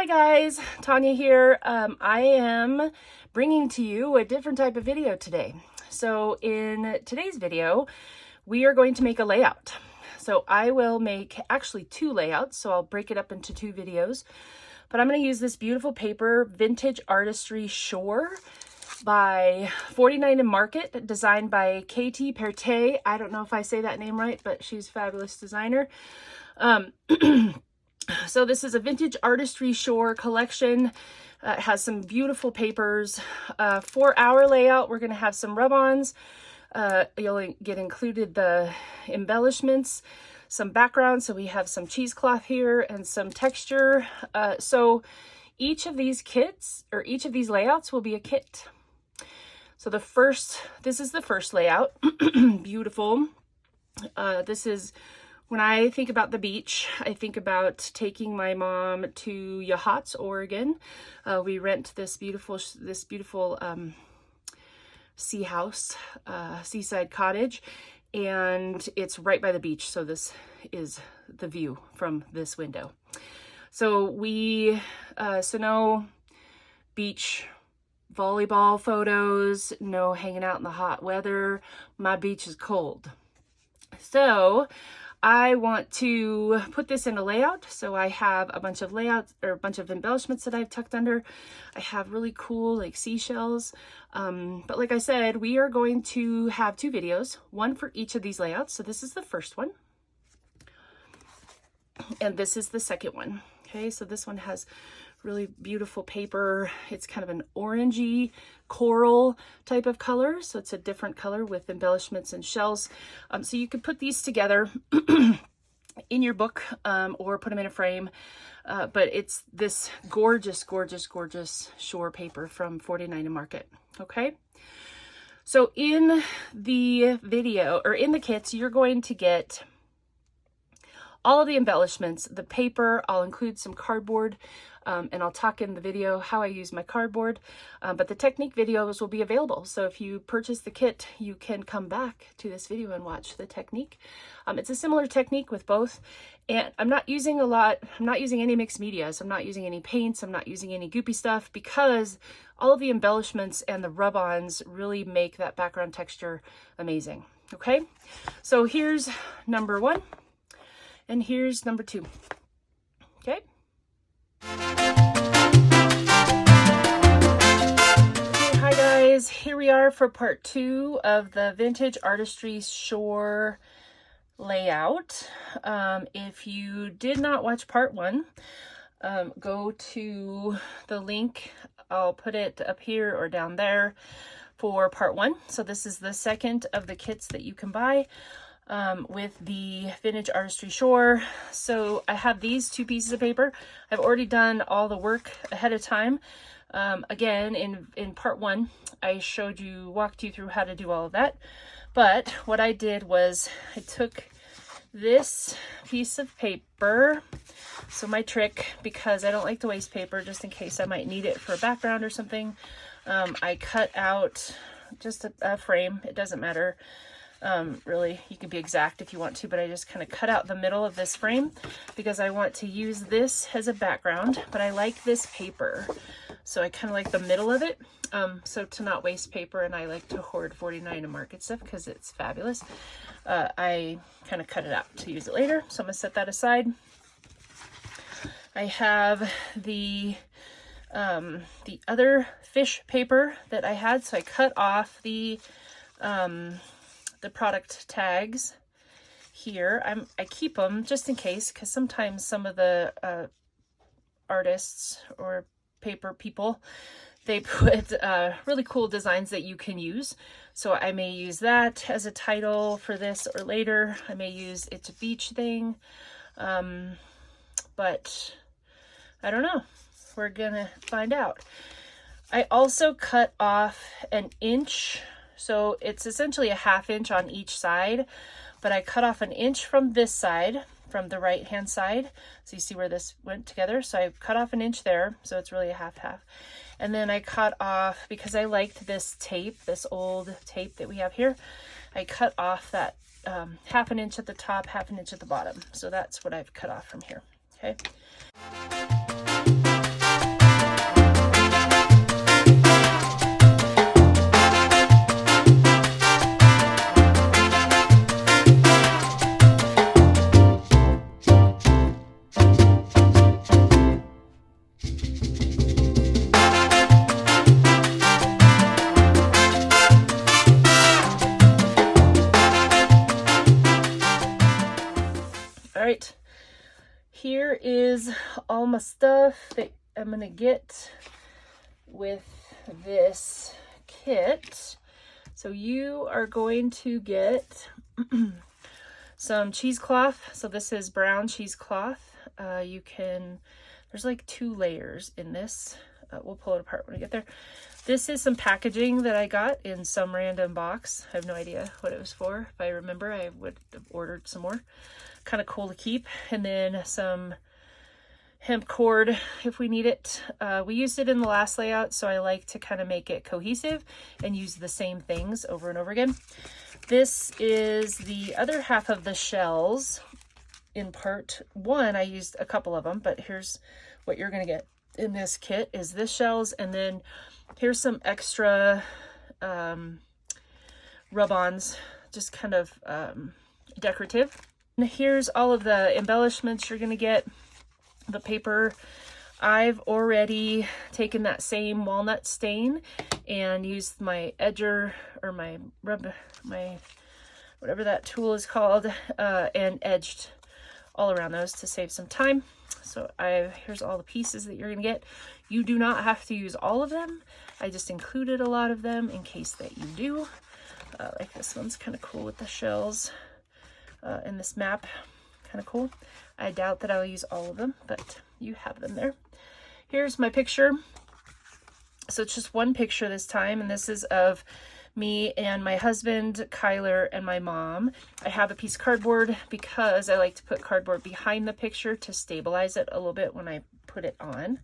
guys, Tanya here. I am bringing to you a different type of video today. So in today's video, we are going to make a layout. So I will make actually two layouts, so I'll break it up into two videos. But I'm going to use this beautiful paper, Vintage Artistry Shore by 49 and Market, designed by Katie Perte. I don't know if I say that name right, but she's a fabulous designer. So this is a Vintage Artistry Shore collection. It has some beautiful papers. For our layout, we're going to have some rub-ons. You'll get included the embellishments, some background. So we have some cheesecloth here and some texture. So each of these kits, or each of these layouts, will be a kit. So this is the first layout. Beautiful. This is, when I think about the beach, I think about taking my mom to Holtz, Oregon. We rent this beautiful sea house, seaside cottage, and it's right by the beach. So this is the view from this window. So so no beach volleyball photos, no hanging out in the hot weather. My beach is cold. So I want to put this in a layout. So I have a bunch of layouts, or a bunch of embellishments that I've tucked under. I have really cool like seashells. But like I said, we are going to have two videos, one for each of these layouts. So this is the first one. And this is the second one. Okay, so this one has really beautiful paper. It's kind of an orangey coral type of color. So it's a different color with embellishments and shells. So you could put these together in your book or put them in a frame. But it's this gorgeous, gorgeous, gorgeous shore paper from 49 and Market. Okay. So in the video, or in the kits, you're going to get all of the embellishments, the paper. I'll include some cardboard, and I'll talk in the video how I use my cardboard, but the technique videos will be available. So if you purchase the kit, you can come back to this video and watch the technique. It's a similar technique with both, and I'm not using any mixed media. So I'm not using any paints, I'm not using any goopy stuff, because all of the embellishments and the rub-ons really make that background texture amazing. Okay, so here's number one. And here's number two. Okay. Hi guys, here we are for part two of the Vintage Artistry Shore layout. If you did not watch part one, go to the link. I'll put it up here or down there for part one. So this is the second of the kits that you can buy with the Vintage Artistry Shore. So I have these two pieces of paper. I've already done all the work ahead of time. Again, in part one, I walked you through how to do all of that. But what I did was I took this piece of paper. So my trick, because I don't like to waste paper, just in case I might need it for a background or something, I cut out just a frame. It doesn't matter. Really, you can be exact if you want to, but I just kind of cut out the middle of this frame because I want to use this as a background, but I like this paper. So I kind of like the middle of it. So to not waste paper, and I like to hoard 49 and Market stuff because it's fabulous. I kind of cut it out to use it later. So I'm going to set that aside. I have the other fish paper that I had. So I cut off the product tags here. I keep them just in case, because sometimes some of the artists or paper people, they put really cool designs that you can use. So I may use that as a title for this, or later I may use It's a Beach thing, but I don't know. We're gonna find out. I also cut off an inch. So it's essentially a ½ inch on each side, but I cut off an inch from this side, from the right hand side. So you see where this went together. So I cut off an inch there. So it's really a half. And then I cut off, because I liked this tape, this old tape that we have here, I cut off that ½ an inch at the top, ½ an inch at the bottom. So that's what I've cut off from here. Okay. Here is all my stuff that I'm gonna get with this kit. So you are going to get some cheesecloth. So this is brown cheesecloth. There's like 2 layers in this. We'll pull it apart when we get there. This is some packaging that I got in some random box. I have no idea what it was for. If I remember, I would have ordered some more. Kind of cool to keep. And then some hemp cord if we need it. We used it in the last layout, so I like to kind of make it cohesive and use the same things over and over again. This is the other half of the shells. In part 1, I used a couple of them, but here's what you're going to get in this kit is this shells, and then here's some extra rub-ons, just kind of decorative. And here's all of the embellishments you're going to get. The paper, I've already taken that same walnut stain and used my edger or my whatever that tool is called, and edged all around those to save some time. So here's all the pieces that you're gonna get. You do not have to use all of them. I just included a lot of them in case that you do. Like this one's kind of cool with the shells, and this map, kind of cool. I doubt that I'll use all of them, but you have them there. Here's my picture. So it's just one picture this time, and this is of me and my husband, Kyler, and my mom. I have a piece of cardboard because I like to put cardboard behind the picture to stabilize it a little bit when I put it on.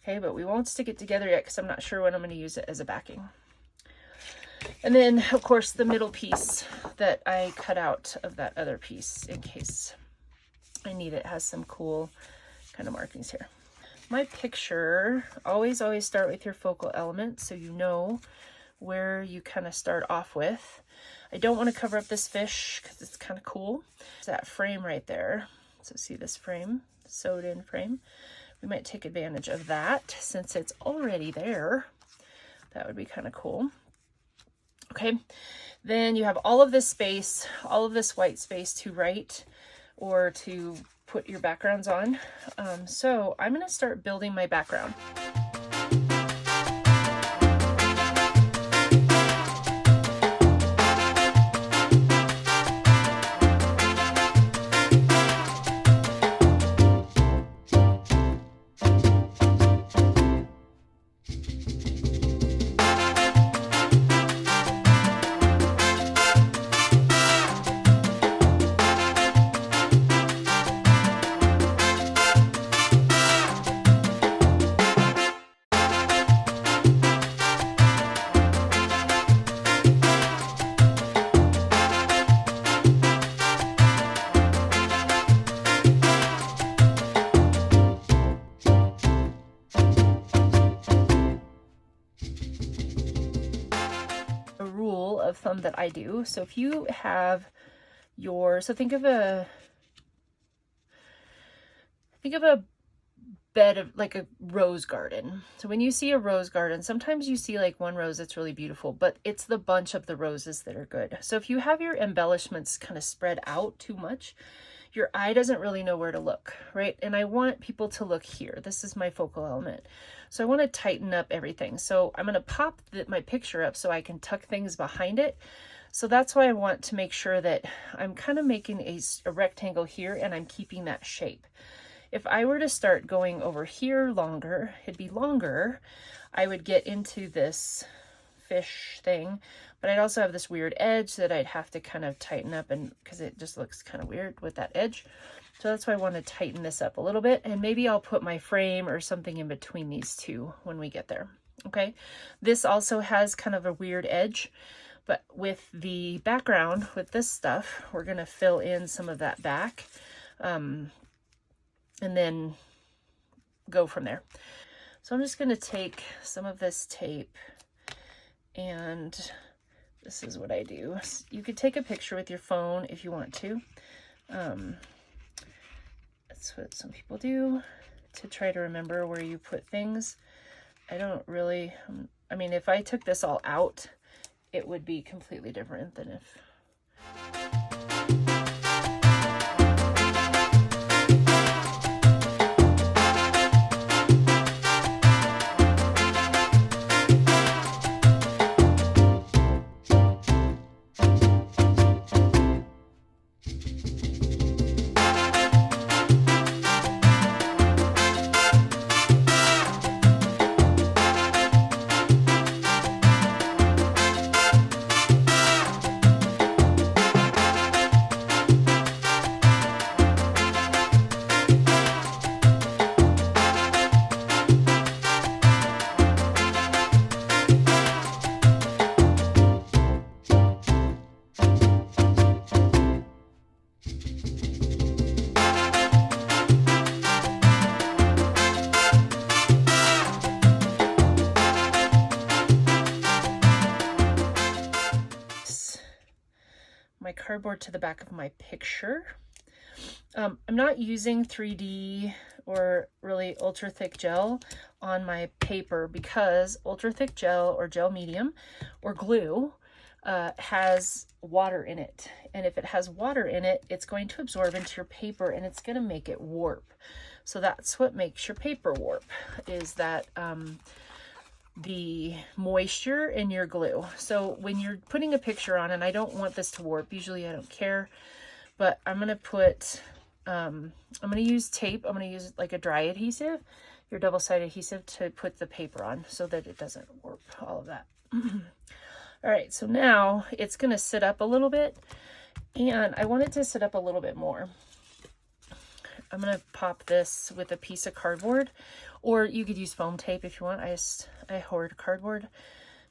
Okay, but we won't stick it together yet because I'm not sure when I'm going to use it as a backing. And then, of course, the middle piece that I cut out of that other piece in case I need it has some cool kind of markings here. My picture, always start with your focal element so you know where you kind of start off with. I don't want to cover up this fish because it's kind of cool. It's that frame right there. So see this frame, sewed in frame. We might take advantage of that since it's already there. That would be kind of cool. Okay, then you have all of this space, all of this white space to write or to put your backgrounds on. So I'm going to start building my background. Of thumb that I do. So if you have think of a bed of like a rose garden. So when you see a rose garden, sometimes you see like one rose that's really beautiful, but it's the bunch of the roses that are good. So if you have your embellishments kind of spread out too much, your eye doesn't really know where to look, right? And I want people to look here. This is my focal element. So I want to tighten up everything. So I'm going to pop my picture up so I can tuck things behind it. So that's why I want to make sure that I'm kind of making a rectangle here and I'm keeping that shape. If I were to start going over here longer, it'd be longer. I would get into this fish thing, but I'd also have this weird edge that I'd have to kind of tighten up, and because it just looks kind of weird with that edge. So that's why I want to tighten this up a little bit, and maybe I'll put my frame or something in between these two when we get there. Okay, this also has kind of a weird edge, but with the background, with this stuff, we're going to fill in some of that back, and then go from there. So I'm just going to take some of this tape, and this is what I do. You could take a picture with your phone if you want to. That's what some people do to try to remember where you put things. I don't really, I mean, if I took this all out, it would be completely different than if... my cardboard to the back of my picture. I'm not using 3D or really ultra thick gel on my paper because ultra thick gel or gel medium or glue has water in it. And if it has water in it, it's going to absorb into your paper and it's going to make it warp. So that's what makes your paper warp, is that the moisture in your glue. So when you're putting a picture on, and I don't want this to warp, usually I don't care, but I'm going to put, I'm going to use tape. I'm going to use like a dry adhesive, your double-sided adhesive, to put the paper on so that it doesn't warp, all of that. All right, so now it's going to sit up a little bit, and I want it to sit up a little bit more. I'm going to pop this with a piece of cardboard, or you could use foam tape if you want. I hoard cardboard.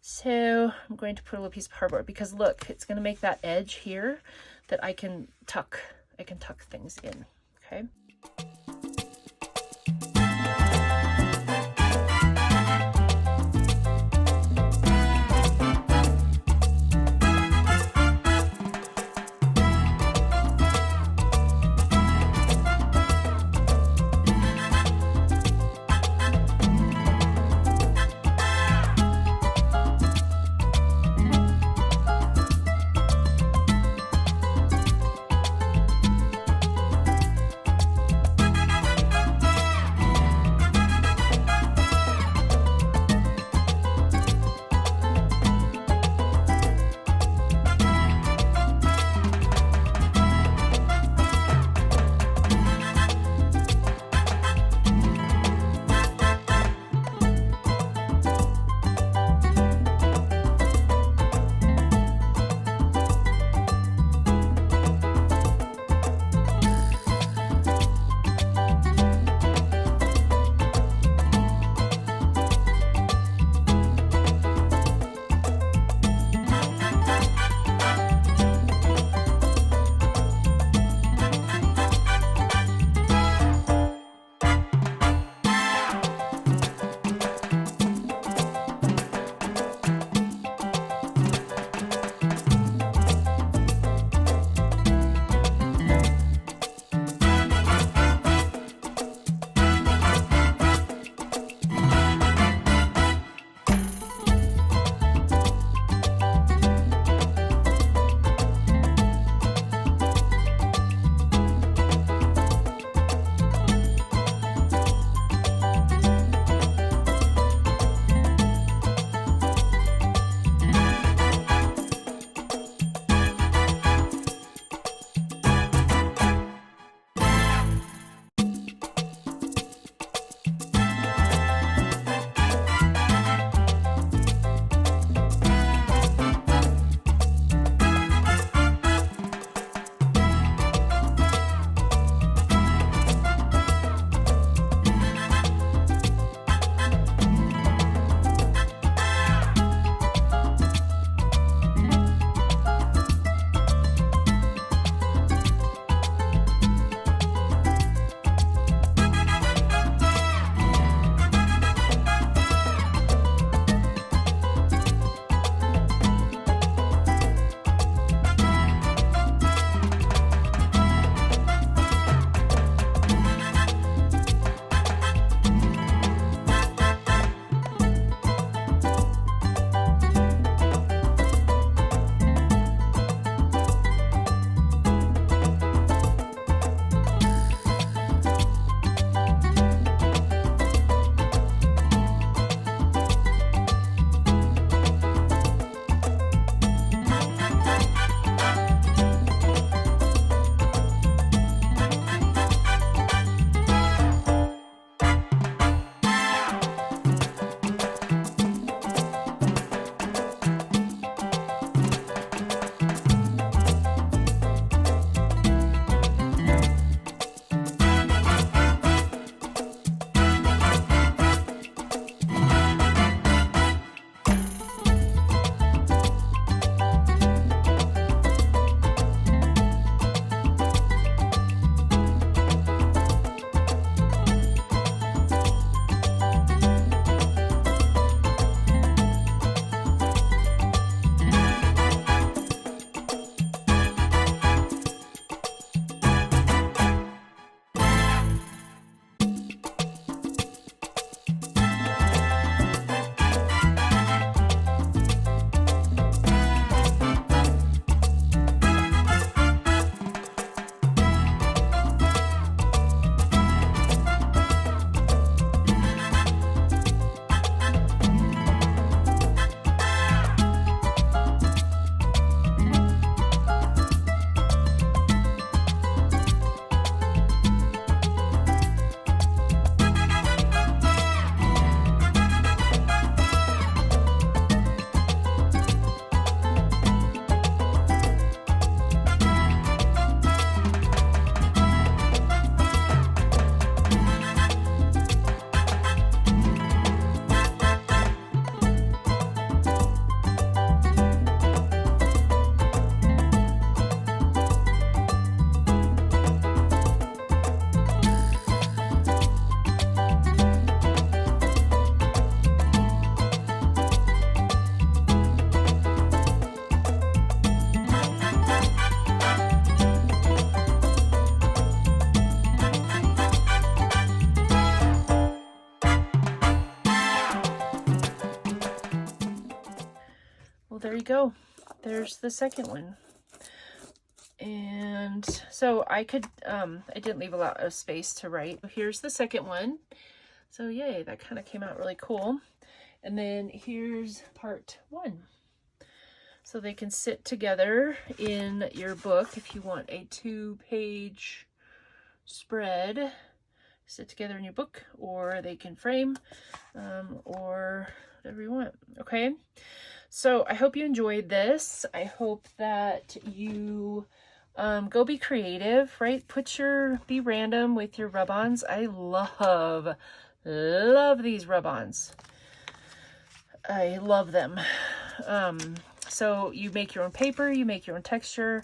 So I'm going to put a little piece of cardboard because look, it's going to make that edge here that I can tuck things in, okay? go. There's the second one. And so I didn't leave a lot of space to write. Here's the second one. So yay, that kind of came out really cool. And then here's part 1. So they can sit together in your book if you want a 2-page spread. Sit together in your book, or they can frame, or whatever you want. Okay, so I hope you enjoyed this. I hope that you go be creative, right? Be random with your rub-ons. I love these rub-ons. I love them. So you make your own paper, you make your own texture,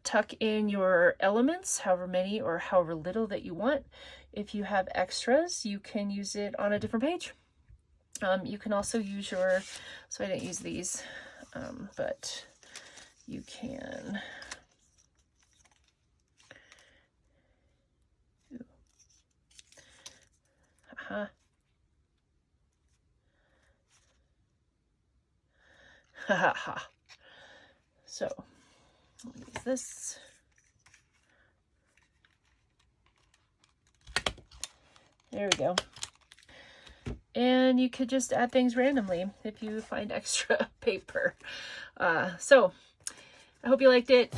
tuck in your elements, however many or however little that you want. If you have extras, you can use it on a different page. You can also use so I didn't use these, but you can. So use this. There we go. And you could just add things randomly if you find extra paper. So I hope you liked it.